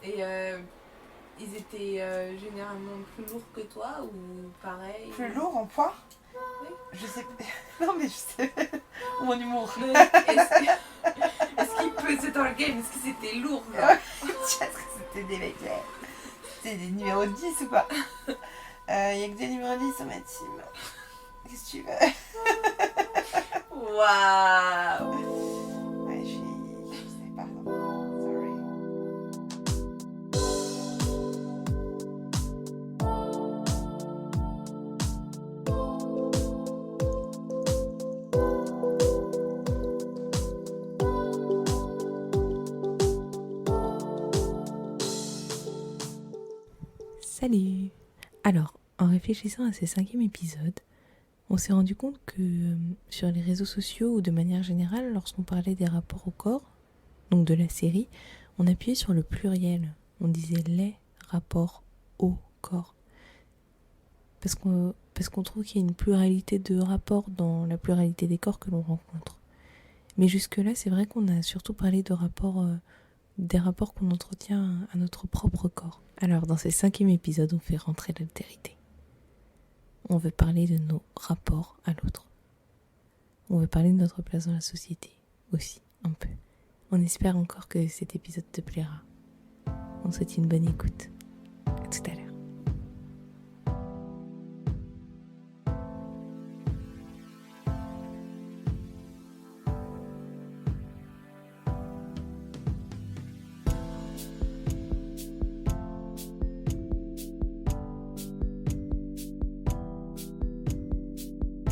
Et ils étaient généralement plus lourds que toi ou pareil Plus lourd en poids? Oui. Je sais. Non, mais je sais. Mon humour. Mais est-ce qu'ils pesaient dans le game? Est-ce que c'était lourd genre? C'était des mecs. C'était des numéros 10 ou quoi? Il y a que des numéros 10 sur ma team. Qu'est-ce que tu veux? Waouh! Ouais, je sais pas. Sorry. Salut! Alors, en réfléchissant à ce 5e épisode, on s'est rendu compte que sur les réseaux sociaux ou de manière générale, lorsqu'on parlait des rapports au corps, donc de la série, on appuyait sur le pluriel. On disait les rapports au corps. Parce qu'on trouve qu'il y a une pluralité de rapports dans la pluralité des corps que l'on rencontre. Mais jusque-là, c'est vrai qu'on a surtout parlé de rapports, des rapports qu'on entretient à notre propre corps. Alors, dans ce 5e épisode, on fait rentrer l'altérité. On veut parler de nos rapports à l'autre. On veut parler de notre place dans la société aussi, un peu. On espère encore que cet épisode te plaira. On te souhaite une bonne écoute. À tout à l'heure.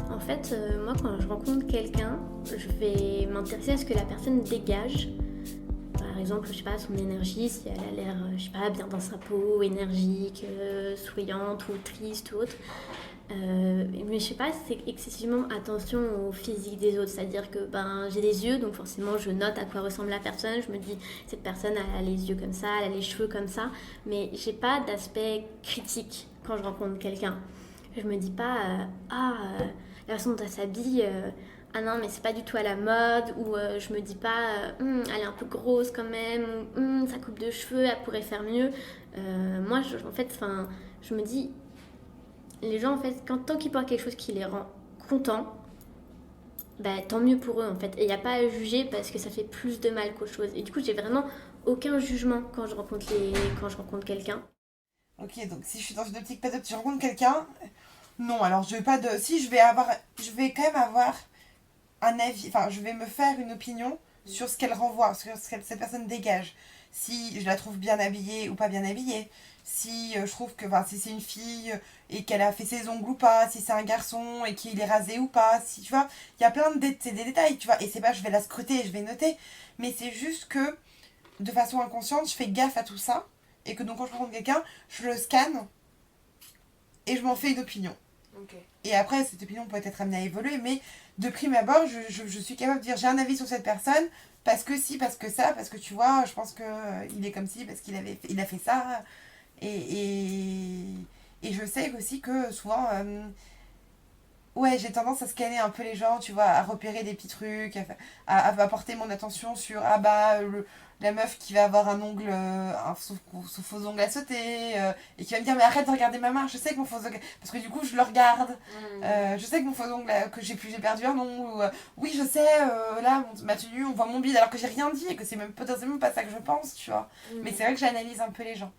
En fait, moi quand je rencontre quelqu'un, je vais m'intéresser à ce que la personne dégage. Par exemple, je sais pas, son énergie, si elle a l'air, je sais pas, bien dans sa peau, énergique, souriante ou triste ou autre. Mais je sais pas, c'est excessivement attention au physique des autres. C'est-à-dire que j'ai des yeux, donc forcément je note à quoi ressemble la personne. Je me dis, cette personne elle a les yeux comme ça, elle a les cheveux comme ça. Mais j'ai pas d'aspect critique quand je rencontre quelqu'un. Je me dis pas, la façon dont elle s'habille, ah non, mais c'est pas du tout à la mode. Ou je me dis pas, elle est un peu grosse quand même. Ou sa coupe de cheveux, elle pourrait faire mieux. Moi, en fait, je me dis, les gens, en fait, tant qu'ils portent quelque chose qui les rend contents, tant mieux pour eux, en fait. Et il n'y a pas à juger parce que ça fait plus de mal qu'autre chose. Et du coup, j'ai vraiment aucun jugement quand je rencontre quelqu'un. Ok, donc si je suis dans une optique pas de je rencontre quelqu'un, non, alors je vais pas de. Si je vais quand même avoir un avis, enfin je vais me faire une opinion sur ce qu'elle renvoie, sur ce que cette personne dégage. Si je la trouve bien habillée ou pas bien habillée, si je trouve que si c'est une fille et qu'elle a fait ses ongles ou pas, si c'est un garçon et qu'il est rasé ou pas, si tu vois, il y a plein de c'est des détails, tu vois, et c'est pas je vais la scruter, je vais noter, mais c'est juste que de façon inconsciente, je fais gaffe à tout ça et que donc quand je rencontre quelqu'un, je le scanne et je m'en fais une opinion. Okay. Et après, cette opinion peut être amenée à évoluer, mais de prime abord, je suis capable de dire j'ai un avis sur cette personne, parce que si, parce que ça, parce que tu vois, je pense qu'il est comme ci, parce il a fait ça. Et je sais aussi que souvent, ouais, j'ai tendance à scanner un peu les gens, tu vois, à repérer des petits trucs, à porter mon attention sur, la meuf qui va avoir un ongle, son faux ongle à sauter, et qui va me dire, mais arrête de regarder ma main, je sais que mon faux ongle, parce que du coup, je le regarde, je sais que mon faux ongle, que j'ai perdu un ongle, ou, oui, je sais, là, ma tenue, on voit mon bide, alors que j'ai rien dit, et que c'est même potentiellement pas ça que je pense, tu vois. Mais c'est vrai que j'analyse un peu les gens.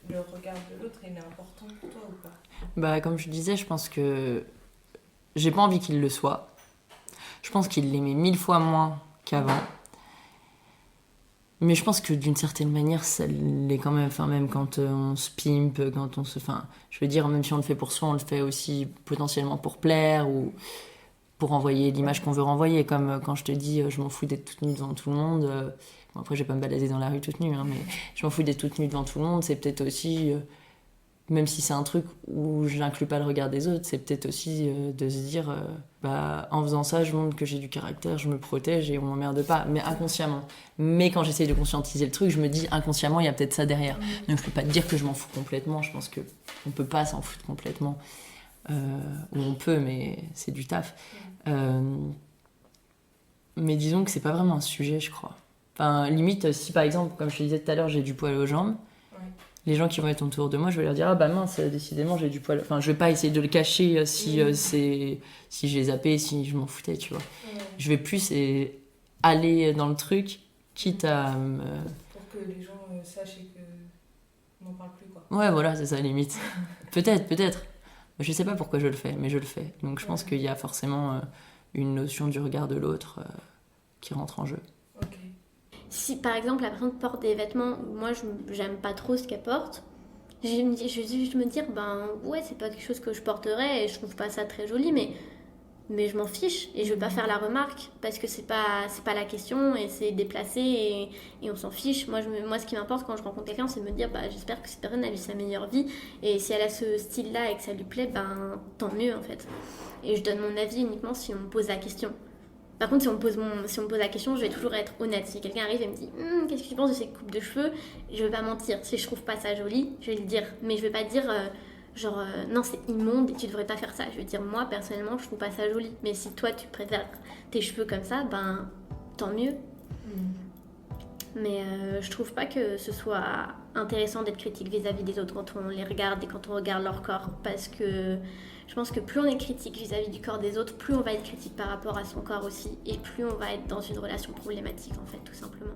Le regard de l'autre, il est important pour toi ou pas? Comme je disais, je pense que j'ai pas envie qu'il le soit. Je pense qu'il l'aimait 1000 fois moins qu'avant. Mais je pense que d'une certaine manière, ça l'est quand même. Enfin, même quand on se pimpe, quand on se. Enfin, je veux dire, même si on le fait pour soi, on le fait aussi potentiellement pour plaire ou pour envoyer l'image qu'on veut renvoyer. Comme quand je te dis, je m'en fous d'être toute nue devant tout le monde. Bon, après, je vais pas me balader dans la rue toute nue, hein, mais je m'en fous d'être toute nue devant tout le monde. C'est peut-être aussi. Même si c'est un truc où je n'inclus pas le regard des autres, c'est peut-être aussi de se dire en faisant ça, je montre que j'ai du caractère, je me protège et on m'emmerde pas, mais inconsciemment. Mais quand j'essaye de conscientiser le truc, je me dis inconsciemment, il y a peut-être ça derrière. Donc je peux pas te dire que je m'en fous complètement, je pense qu'on peut pas s'en foutre complètement. Ou on peut, mais c'est du taf. Mais disons que c'est pas vraiment un sujet, je crois. Enfin, limite, si par exemple, comme je te disais tout à l'heure, j'ai du poil aux jambes, les gens qui vont être autour de moi, je vais leur dire, ah bah mince, décidément, j'ai du poil. Enfin, je vais pas essayer de le cacher si j'ai zappé, si je m'en foutais, tu vois. Je vais plus aller dans le truc, quitte à... Pour que les gens sachent et qu'on n'en parle plus, quoi. Ouais, voilà, c'est ça, limite. Peut-être. Je sais pas pourquoi je le fais, mais je le fais. Donc je pense qu'il y a forcément une notion du regard de l'autre qui rentre en jeu. Ok. Si par exemple la personne porte des vêtements où moi j'aime pas trop ce qu'elle porte, je vais juste me dire, ben ouais, c'est pas quelque chose que je porterais et je trouve pas ça très joli, mais je m'en fiche et je veux pas faire la remarque parce que c'est pas la question et c'est déplacé et on s'en fiche. Moi, ce qui m'importe quand je rencontre quelqu'un, c'est de me dire, bah, j'espère que cette personne a eu sa meilleure vie et si elle a ce style-là et que ça lui plaît, ben tant mieux en fait. Et je donne mon avis uniquement si on me pose la question. Par contre, si on me pose la question, je vais toujours être honnête. Si quelqu'un arrive et me dit qu'est-ce que tu penses de ces coupes de cheveux, je vais pas mentir. Si je trouve pas ça joli, je vais le dire. Mais je vais pas dire non, c'est immonde et tu devrais pas faire ça. Je vais dire moi personnellement, je trouve pas ça joli. Mais si toi tu préfères tes cheveux comme ça, ben tant mieux. Mais je trouve pas que ce soit intéressant d'être critique vis-à-vis des autres quand on les regarde et quand on regarde leur corps. Parce que je pense que plus on est critique vis-à-vis du corps des autres, plus on va être critique par rapport à son corps aussi. Et plus on va être dans une relation problématique en fait, tout simplement.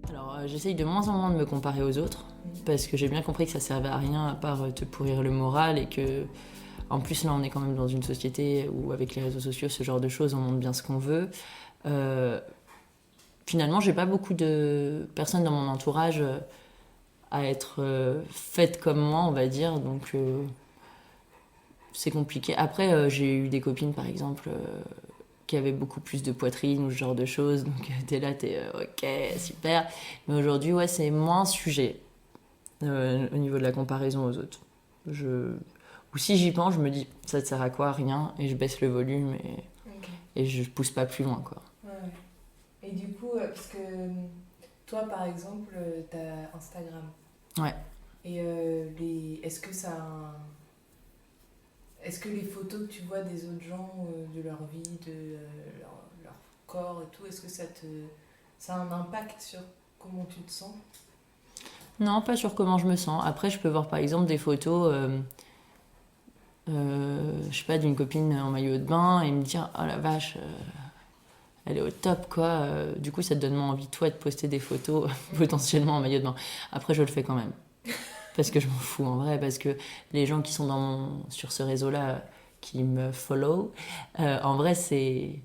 Alors j'essaye de moins en moins de me comparer aux autres. Parce que j'ai bien compris que ça servait à rien à part te pourrir le moral et que... En plus là on est quand même dans une société où avec les réseaux sociaux, ce genre de choses, on montre bien ce qu'on veut. Finalement, j'ai pas beaucoup de personnes dans mon entourage à être faites comme moi, on va dire, donc c'est compliqué. Après, j'ai eu des copines, par exemple, qui avaient beaucoup plus de poitrine ou ce genre de choses, donc t'es là, ok, super. Mais aujourd'hui, ouais, c'est moins sujet au niveau de la comparaison aux autres. Ou si j'y pense, je me dis, ça te sert à quoi? Rien, et je baisse le volume et je pousse pas plus loin, quoi. Et du coup, parce que toi, par exemple, t'as Instagram. Ouais. Et est-ce que est-ce que les photos que tu vois des autres gens, de leur vie, de leur corps et tout, est-ce que ça a un impact sur comment tu te sens? Non, pas sur comment je me sens. Après, je peux voir par exemple des photos, je sais pas, d'une copine en maillot de bain et me dire, oh la vache... elle est au top, quoi. Du coup, ça te donne moins envie, toi, de poster des photos potentiellement en maillot de bain. Après, je le fais quand même. Parce que je m'en fous, en vrai. Parce que les gens qui sont sur ce réseau-là, qui me follow, en vrai, c'est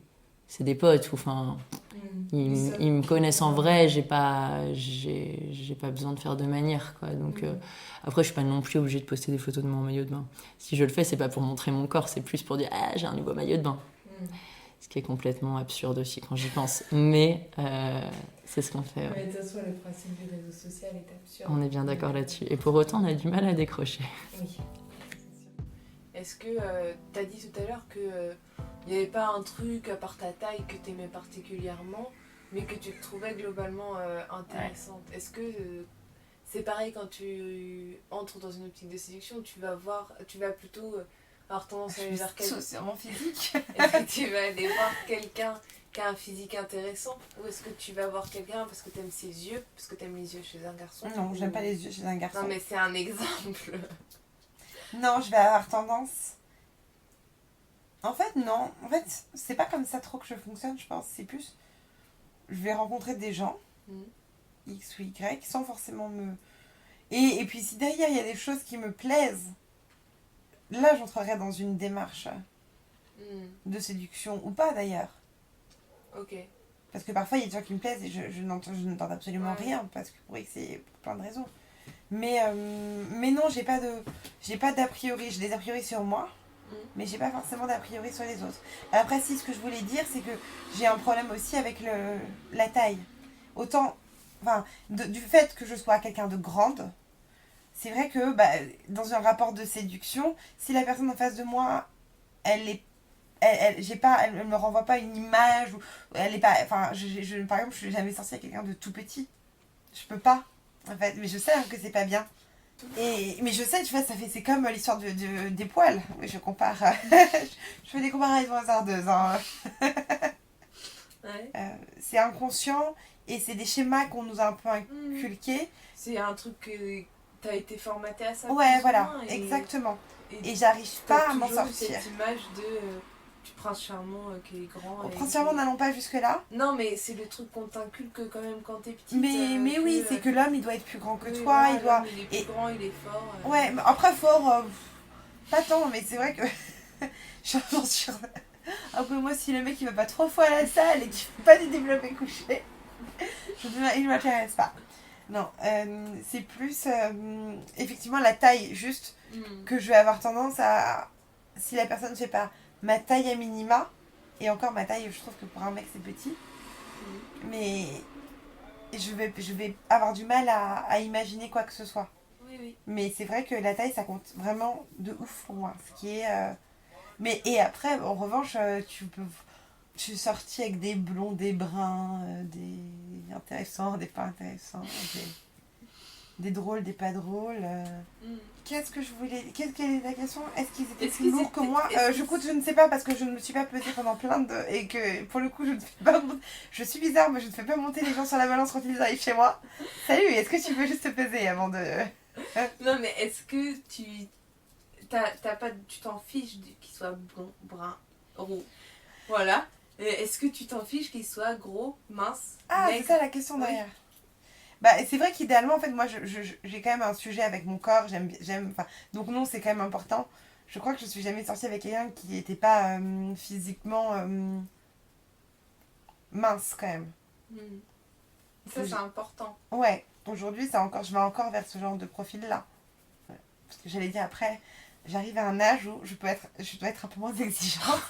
des potes. Enfin, ils me connaissent en vrai. J'ai pas besoin de faire de manière, quoi. Donc, après, je suis pas non plus obligée de poster des photos de moi en maillot de bain. Si je le fais, c'est pas pour montrer mon corps. C'est plus pour dire, ah, j'ai un nouveau maillot de bain. Ce qui est complètement absurde aussi quand j'y pense. Mais c'est ce qu'on fait. Ouais, de toute façon, le principe du réseau social est absurde. On est bien d'accord là-dessus. Et pour autant, on a du mal à décrocher. Oui, c'est sûr. Est-ce que t'as dit tout à l'heure qu'il n'y avait pas un truc à part ta taille que t'aimais particulièrement, mais que tu trouvais globalement intéressante? Ouais. Est-ce que c'est pareil quand tu entres dans une optique de séduction, tu vas plutôt... avoir tendance à aller vers quelqu'un. C'est vraiment physique. Est-ce que tu vas aller voir quelqu'un qui a un physique intéressant, ou est-ce que tu vas voir quelqu'un parce que t'aimes ses yeux, parce que t'aimes les yeux chez un garçon? Non, j'aime pas les yeux chez un garçon. Non, mais c'est un exemple. Non, je vais avoir tendance... En fait, non. En fait, c'est pas comme ça trop que je fonctionne, je pense. C'est plus... Je vais rencontrer des gens, X ou Y, sans forcément me... Et puis si derrière, il y a des choses qui me plaisent, là, j'entrerai dans une démarche de séduction, ou pas d'ailleurs. Ok. Parce que parfois, il y a des gens qui me plaisent et je n'entends absolument rien, parce que pour c'est pour plein de raisons. Mais non, j'ai pas d'a priori. J'ai des a priori sur moi, mais j'ai pas forcément d'a priori sur les autres. Après, si, ce que je voulais dire, c'est que j'ai un problème aussi avec la taille. Autant, du fait que je sois quelqu'un de grande, c'est vrai que dans un rapport de séduction, si la personne en face de moi, elle me renvoie pas une image, ou elle est pas, par exemple, je suis jamais sortie avec quelqu'un de tout petit. Je peux pas, en fait, mais je sais que c'est pas bien. Mais je sais, tu vois, c'est comme l'histoire des poils. Je compare, je fais des comparaisons hasardeuses. Hein. Ouais. C'est inconscient et c'est des schémas qu'on nous a un peu inculqués. C'est un truc que t'as été formaté à ça. Ouais, plus ou voilà, moins, exactement. Et Et j'arrive t'as pas à m'en toujours eu sortir. cette image de du prince charmant qui est grand. et Principalement, qui- n'allons pas jusque-là. Non, mais c'est le truc qu'on t'inculque quand même quand t'es petite. Mais oui, c'est que l'homme, il doit être plus grand que oui, toi. voilà, Il doit... l'homme, il est plus et- grand, il est fort. Ouais, mais après, fort, pas tant, mais c'est vrai que j'en suis un peu moi, si le mec il va pas 3 fois à la salle et qu'il fait pas du développé couché, il m'intéresse pas. Non, c'est plus effectivement la taille, juste que je vais avoir tendance à, si la personne ne fait pas ma taille à minima, et encore ma taille, je trouve que pour un mec c'est petit, mais je vais avoir du mal à imaginer quoi que ce soit. Oui, oui. Mais c'est vrai que la taille, ça compte vraiment de ouf pour moi. Ce qui est. Mais et après, en revanche, je suis sortie avec des blonds, des bruns, des intéressants, des pas intéressants, des drôles, des pas drôles. Qu'est-ce que je voulais. Quelle est la question? Est-ce qu'ils étaient Est-ce plus qu'ils lourds que étaient- moi? Je ne sais pas parce que je ne me suis pas pesée pendant plein de. Et que pour le coup, je ne fais pas. Je suis bizarre, mais je ne fais pas monter les gens sur la balance quand ils arrivent chez moi. Salut, est-ce que tu veux juste te peser avant de. Non, mais est-ce que tu t'en fiches qu'il soit blond, brun, roux? Voilà. Et est-ce que tu t'en fiches qu'il soit gros, mince, Ah, c'est maigre? ça la question derrière. Bah, c'est vrai qu'idéalement, en fait, moi, j'ai quand même un sujet avec mon corps. Enfin, donc non, c'est quand même important. Je crois que je suis jamais sortie avec quelqu'un qui n'était pas physiquement mince, quand même. Ça, c'est important. Ouais, aujourd'hui, je vais encore vers ce genre de profil-là. Ouais. Parce que j'allais dire après, j'arrive à un âge où je dois être un peu moins exigeante.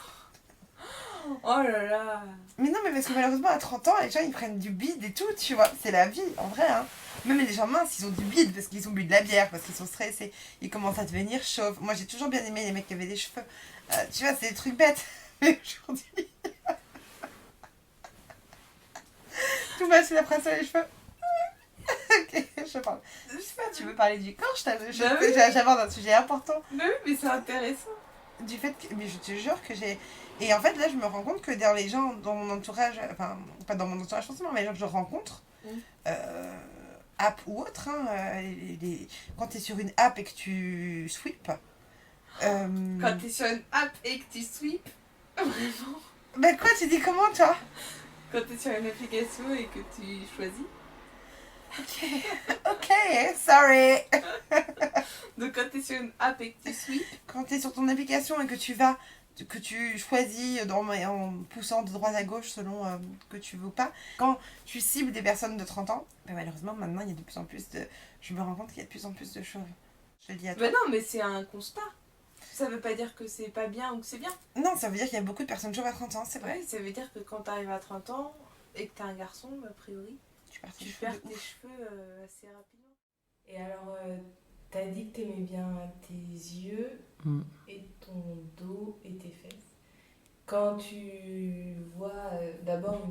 Oh là là. Mais non, mais parce que malheureusement, à 30 ans, les gens, ils prennent du bide et tout, tu vois. C'est la vie, en vrai, hein. Même les gens minces, ils ont du bide parce qu'ils ont bu de la bière, parce qu'ils sont stressés. Ils commencent à devenir chauves. Moi, j'ai toujours bien aimé les mecs qui avaient des cheveux. Tu vois, c'est des trucs bêtes. Mais aujourd'hui... tout va, c'est la princesse sur les cheveux. Ok, je parle. Je sais pas, tu veux parler du corps? Bah oui. J'aborde un sujet important. Mais oui, mais c'est intéressant. Du fait que, mais je te jure que j'ai... Et en fait, là, je me rends compte que dans les gens, dans mon entourage, enfin, pas dans mon entourage forcément, mais les gens que je rencontre, app ou autre, hein, quand t'es sur une app et que tu sweeps... Quand t'es sur une app et que tu sweeps, vraiment. Bah quoi, tu dis comment, toi? Quand t'es sur une application et que tu choisis. Ok, sorry. Donc quand t'es sur une app et que tu sweeps. Quand t'es sur ton application et que tu choisis en poussant de droite à gauche selon que tu veux ou pas. Quand tu cibles des personnes de 30 ans, bah malheureusement maintenant il y a de plus en plus de... Je me rends compte qu'il y a de plus en plus de chauves. Je le dis à toi. Bah non, mais c'est un constat. Ça veut pas dire que c'est pas bien ou que c'est bien. Non, ça veut dire qu'il y a beaucoup de personnes chauves à 30 ans, c'est vrai. Ouais, ça veut dire que quand t'arrives à 30 ans et que t'es un garçon, a priori, Tu perds tes tu cheveux perds de tes ouf. cheveux assez rapidement. Et alors, t'as dit que t'aimais bien tes yeux et ton dos et tes fesses. Quand tu vois d'abord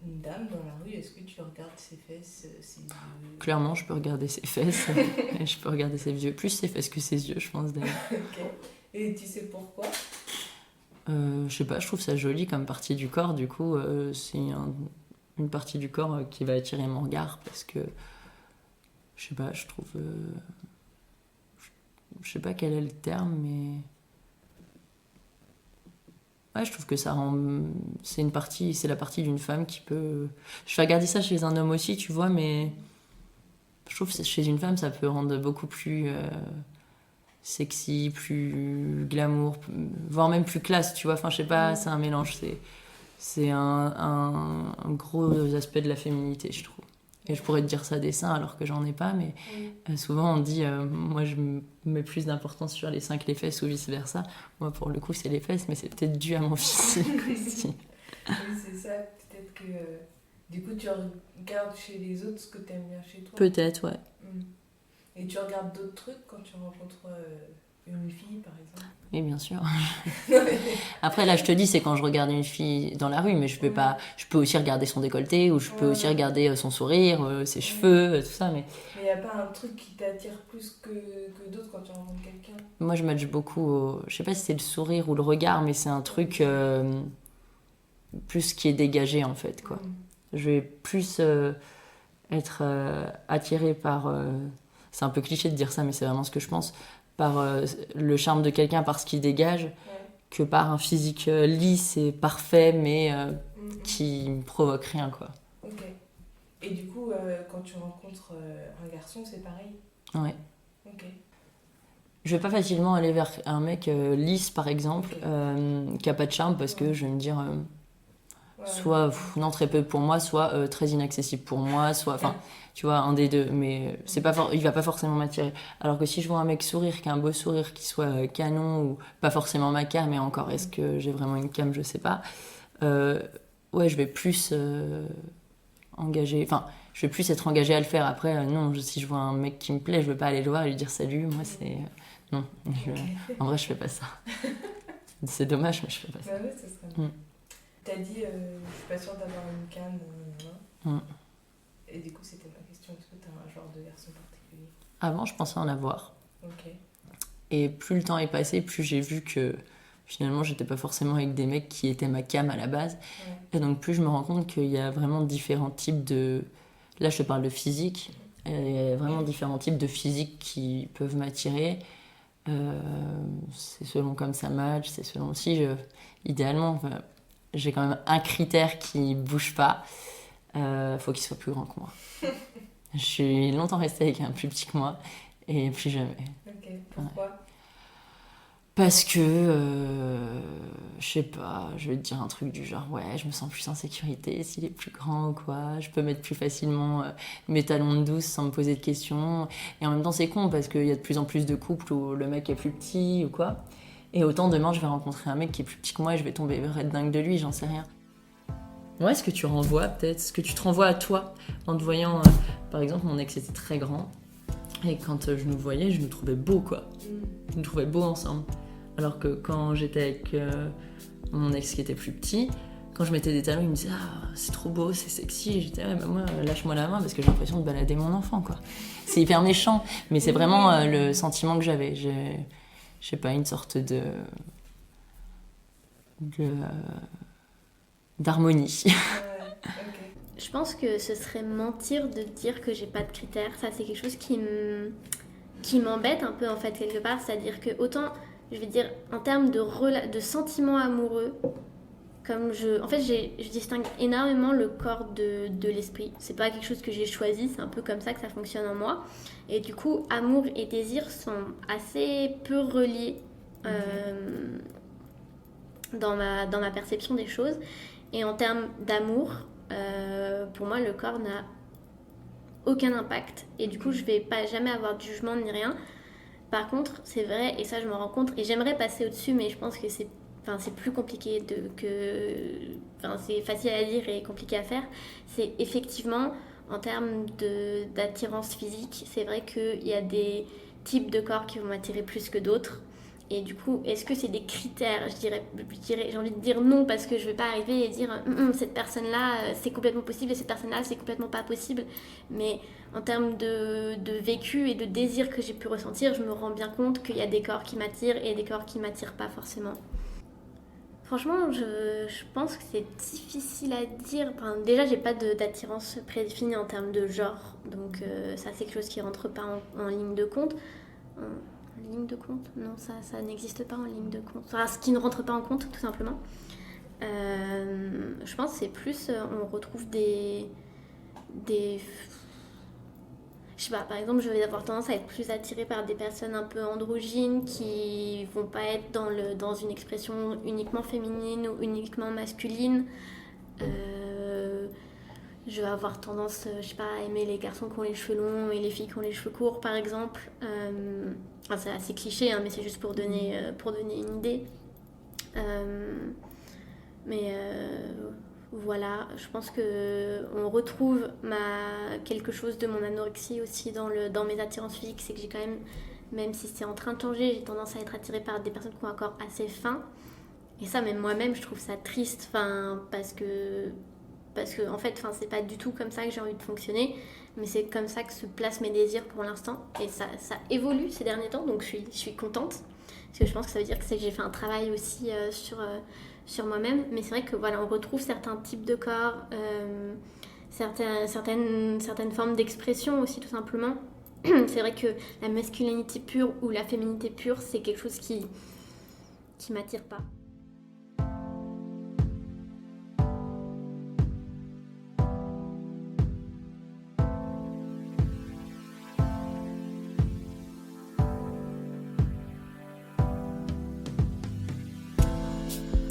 une dame dans la rue, est-ce que tu regardes ses fesses, ses yeux? Clairement, je peux regarder ses fesses et je peux regarder ses yeux. Plus ses fesses que ses yeux, je pense d'ailleurs. Ok. Et tu sais pourquoi? Je sais pas, je trouve ça joli comme partie du corps. Du coup, c'est une partie du corps qui va attirer mon regard parce que, je sais pas, je trouve... je sais pas quel est le terme, mais... Ouais, je trouve que ça rend... C'est la partie d'une femme qui peut... Je vais regarder ça chez un homme aussi, tu vois, mais... Je trouve que chez une femme, ça peut rendre beaucoup plus sexy, plus glamour, voire même plus classe, tu vois. Enfin, je sais pas, c'est un mélange. C'est un gros aspect de la féminité, je trouve. Et je pourrais te dire ça des seins alors que j'en ai pas, mais souvent on dit, moi je mets plus d'importance sur les seins que les fesses ou vice versa. Moi pour le coup c'est les fesses, mais c'est peut-être dû à mon physique aussi. Oui, c'est ça. Peut-être que du coup tu regardes chez les autres ce que t'aimes bien chez toi. Peut-être, ouais. Et tu regardes d'autres trucs quand tu rencontres une fille par exemple? Oui, bien sûr. Après, là, je te dis, c'est quand je regarde une fille dans la rue, mais je peux pas. Je peux aussi regarder son décolleté, ou je peux aussi regarder son sourire, ses cheveux, tout ça. Mais il n'y a pas un truc qui t'attire plus que d'autres quand tu rencontres quelqu'un? moi, je match beaucoup. Je sais pas si c'est le sourire ou le regard, mais c'est un truc. plus ce qui est dégagé en fait, quoi. Je vais plus être attirée par... c'est un peu cliché de dire ça, mais c'est vraiment ce que je pense. Par le charme de quelqu'un, par ce qu'il dégage, que par un physique lisse et parfait, mais qui me provoque rien, quoi. Ok. Et du coup, quand tu rencontres un garçon, c'est pareil? Ouais. Ok. Je vais pas facilement aller vers un mec lisse, par exemple, qui a pas de charme, parce que je vais me dire... soit non, très peu pour moi, soit très inaccessible pour moi, soit... Enfin, tu vois, un des deux, mais c'est pas il va pas forcément m'attirer. Alors que si je vois un mec sourire, qui a un beau sourire, qui soit canon, ou pas forcément ma came, mais encore, est-ce que j'ai vraiment une came, je sais pas. Ouais, je vais plus engager... Enfin, je vais plus être engagée à le faire. Après, non, si je vois un mec qui me plaît, je veux pas aller le voir et lui dire salut, moi c'est... Non, en vrai, je fais pas ça. C'est dommage, mais je fais pas ça. Bah ouais, ça serait bien. T'as dit, je suis pas sûre d'avoir une came, et du coup, c'était ma question, est-ce que t'as un genre de garçon particulier? Avant, je pensais en avoir. Ok. Et plus le temps est passé, plus j'ai vu que finalement, j'étais pas forcément avec des mecs qui étaient ma came à la base. Et donc, plus je me rends compte qu'il y a vraiment différents types de... Là, je te parle de physique. Il y a vraiment différents types de physique qui peuvent m'attirer. C'est selon comme ça match, c'est selon aussi... Idéalement, j'ai quand même un critère qui bouge pas. Faut qu'il soit plus grand que moi. Je suis longtemps restée avec un plus petit que moi et plus jamais. Ok, pourquoi? Parce que, je sais pas, je vais te dire un truc du genre, ouais, je me sens plus en sécurité s'il est plus grand ou quoi. Je peux mettre plus facilement mes talons de douce sans me poser de questions. Et en même temps, c'est con parce qu'il y a de plus en plus de couples où le mec est plus petit ou quoi. Et autant demain, je vais rencontrer un mec qui est plus petit que moi et je vais tomber red dingue de lui, j'en sais rien. Ouais, ce que tu renvoies peut-être, ce que tu te renvoies à toi en te voyant, par exemple, mon ex était très grand et quand je nous voyais, je nous trouvais beaux, quoi. Je nous trouvais beaux ensemble. Alors que quand j'étais avec mon ex qui était plus petit, quand je mettais des talons, il me disait « Ah, c'est trop beau, c'est sexy ». Et j'étais « Ouais, bah moi, lâche-moi la main parce que j'ai l'impression de balader mon enfant, quoi ». C'est hyper méchant, mais c'est vraiment le sentiment que j'avais. Je sais pas, une sorte d'harmonie. Je pense que ce serait mentir de dire que j'ai pas de critères. Ça, c'est quelque chose qui m'embête un peu, en fait, quelque part. C'est-à-dire que autant, je vais dire, en termes de sentiments amoureux, en fait, je distingue énormément le corps de l'esprit. C'est pas quelque chose que j'ai choisi, c'est un peu comme ça que ça fonctionne en moi. Et du coup, amour et désir sont assez peu reliés dans ma perception des choses. Et en termes d'amour, pour moi, le corps n'a aucun impact. Et du coup, je vais pas jamais avoir de jugement ni rien. Par contre, c'est vrai, et ça, je me rends compte, et j'aimerais passer au-dessus, mais je pense que c'est plus compliqué c'est facile à dire et compliqué à faire. C'est effectivement, en termes d'attirance physique, c'est vrai qu'il y a des types de corps qui vont m'attirer plus que d'autres. Et du coup, est-ce que c'est des critères? Je dirais, j'ai envie de dire non, parce que je vais pas arriver et dire cette personne-là, c'est complètement possible, et cette personne-là, c'est complètement pas possible. Mais en termes de vécu et de désir que j'ai pu ressentir, je me rends bien compte qu'il y a des corps qui m'attirent et des corps qui m'attirent pas forcément. Franchement, je pense que c'est difficile à dire. Enfin, déjà, j'ai pas d'attirance prédéfinie en termes de genre, donc ça, c'est quelque chose qui rentre pas en ligne de compte. En ligne de compte? Non, ça n'existe pas en ligne de compte. Enfin, ce qui ne rentre pas en compte, tout simplement. Je pense que c'est plus... on retrouve des... Je sais pas, par exemple, je vais avoir tendance à être plus attirée par des personnes un peu androgynes qui vont pas être dans une expression uniquement féminine ou uniquement masculine. Je vais avoir tendance, je sais pas, à aimer les garçons qui ont les cheveux longs et les filles qui ont les cheveux courts, par exemple. C'est assez cliché, hein, mais c'est juste pour donner une idée. Voilà, je pense qu'on retrouve quelque chose de mon anorexie aussi dans mes attirances physiques. C'est que j'ai quand même si c'est en train de changer, j'ai tendance à être attirée par des personnes qui ont un corps assez fin. Et ça, même moi-même, je trouve ça triste, parce que en fait, c'est pas du tout comme ça que j'ai envie de fonctionner, mais c'est comme ça que se placent mes désirs pour l'instant. Et ça évolue ces derniers temps, donc je suis contente, parce que je pense que ça veut dire que j'ai fait un travail aussi sur moi-même. Mais c'est vrai que voilà, on retrouve certains types de corps, certaines formes d'expression aussi tout simplement. C'est vrai que la masculinité pure ou la féminité pure, c'est quelque chose qui m'attire pas.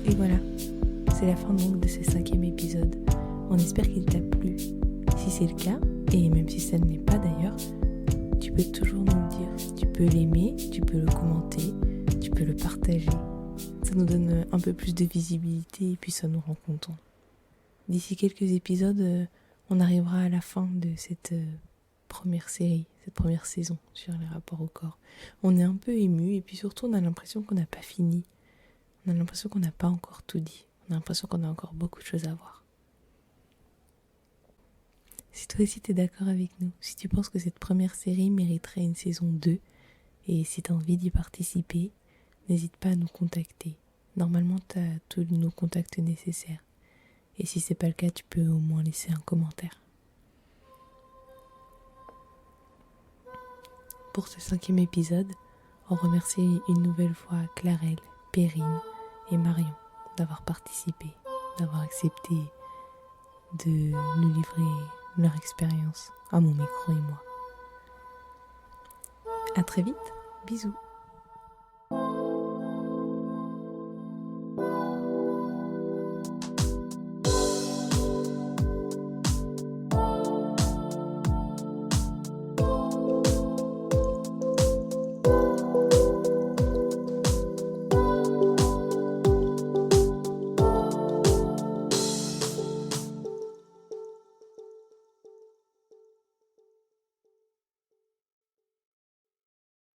Et voilà, c'est la fin donc de ce 5e épisode. On espère qu'il t'a plu. Si c'est le cas, et même si ça ne l'est pas d'ailleurs, tu peux toujours nous le dire. Tu peux l'aimer, tu peux le commenter, tu peux le partager. Ça nous donne un peu plus de visibilité et puis ça nous rend contents. D'ici quelques épisodes, on arrivera à la fin de cette première série, cette première saison sur les rapports au corps. On est un peu ému et puis surtout on a l'impression qu'on n'a pas fini. On a l'impression qu'on n'a pas encore tout dit. On a l'impression qu'on a encore beaucoup de choses à voir. Si toi aussi t'es d'accord avec nous, si tu penses que cette première série mériterait une saison 2, et si t'as envie d'y participer, n'hésite pas à nous contacter. Normalement, t'as tous nos contacts nécessaires. Et si c'est pas le cas, tu peux au moins laisser un commentaire. Pour ce 5e épisode, on remercie une nouvelle fois Clarelle, Perrine et Marion d'avoir participé, d'avoir accepté de nous livrer leur expérience à mon micro et moi. À très vite, bisous.